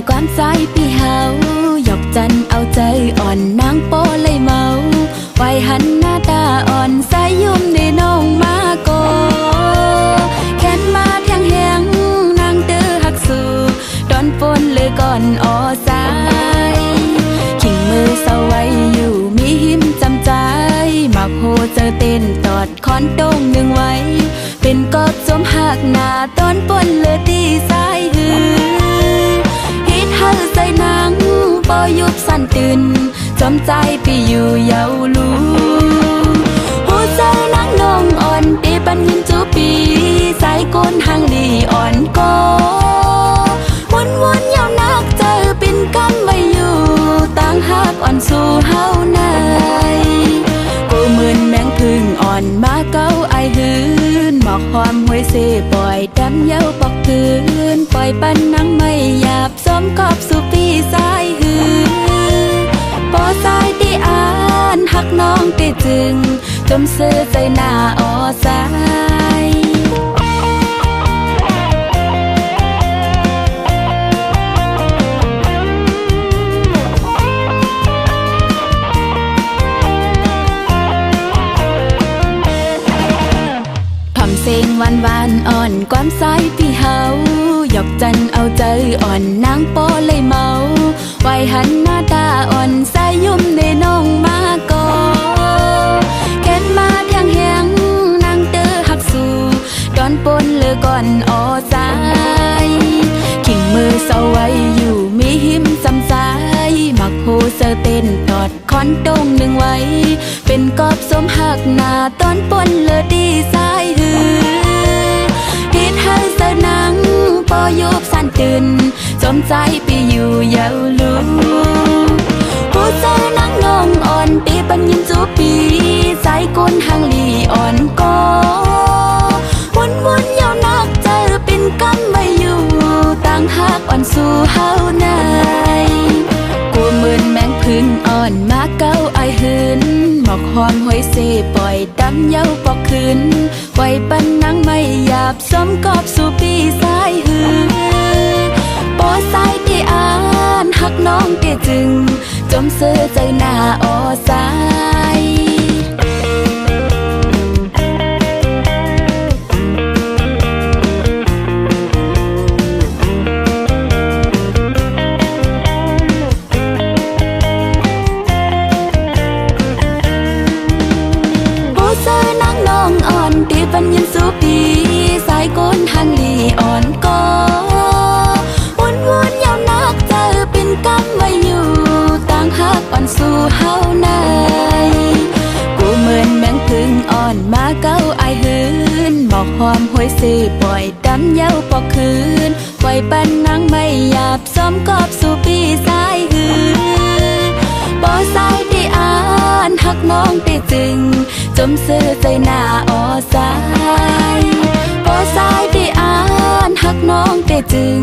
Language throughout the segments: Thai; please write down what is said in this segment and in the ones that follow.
ความใจพี่เฮาหยอกจันเอาใจอ่อนนางโปเลยเมาไว้หันหน้าตาอ่อนใสยุ่มในน้องมาโกแค้นมาเทียงแหงนางเด้อหักสู่ดอนฝนเลยก่อนออสายขิงมือเศร้าไว้อยู่มีหิมจำใจหมักโหเจอเต้นตอดคอนโต้งหนึ่งไว้เป็นกอบสมหักหน้าตอนปนเลยตีสายหือฮิตเฮาใส่นางปอยุบสั่นตื่นจอมใจพี่อยู่เยาลูหัวใจนางน้องอ่อนปีปันยินจูปีสายก้นหางดีอ่อนก็วนยาวนักเจอเป็นกำไม่อยู่ต่างหักอ่อนสู่เฮาในกูเหมือนแมงพึ่งอ่อนมาเก้าไอหืนหมอกความห้วยเสปล่อยดำเย้าปอกคืนปล่อยปันนังไม่หยาบสมกอบสู่ปีสายหืนปอสายที่อ่านหักน้องที่จึงจมเสื้อใจหน้าออสายเสียงหวานอ่อนความใสพี่เฮาหยอกจันเอาใจอ่อนนางโปเลยเมาไว้หันหน้าตาอ่อนใสยุ่มในน้องมาโกแค้นมาเทียงแหงนางเด้อหักสู่ดอนปนเลยก่อนออสายขิงมือเศร้าไว้อยู่มีหิมจำใจหมักโหเซอเต้นตอดคอนโต้งหนึ่งไว้เป็นกอบสมหักหน้าตอนปนเลยดีสายหือฮิตเฮาเสนางปอยุบสั่นตื่นจอมใจพี่อยู่เยาลูหัวใจนางน้องอ่อนปีปันยินจูปีใจก้นหางลีอ่อนก็วนยาวนักเจอเป็นกำไม่อยู่ต่างหักอ่อนสู่เฮาในกูเหมือนแมงพึ่งอ่อนมาเก้าไอหืนหมอกหอมห้วยเสปล่อยดำเย้าปอกคืนไว้ปันนังไม่หยาบสมกอบสู่ปีสายหือปอสายที่อ่านหักน้องที่จึงจมเสื้อใจหน้าออสายตีปันยินสู่ปีสายก้นหางลีอ่อนก็วนยาวนักเจอเป็นกำไม่อยู่ต่างหักอ่อนสู่เฮาในกูเหมือนแมงพึ่งอ่อนมาเก้าไอหืนหมอกหอมห้วยเสปล่อยดำเย้าปอกคืนปล่อยปันนังไม่หยาบสมกอบสู่ปีสายหืนปอสายที่อ่านหักน้องที่จึงจมเสื้อใจหน้าออสายปอสายที่อ่านหักน้องที่จึง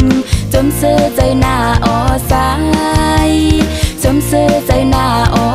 จมเสื้อใจหน้าออสายจมเสื้อใจหน้าออ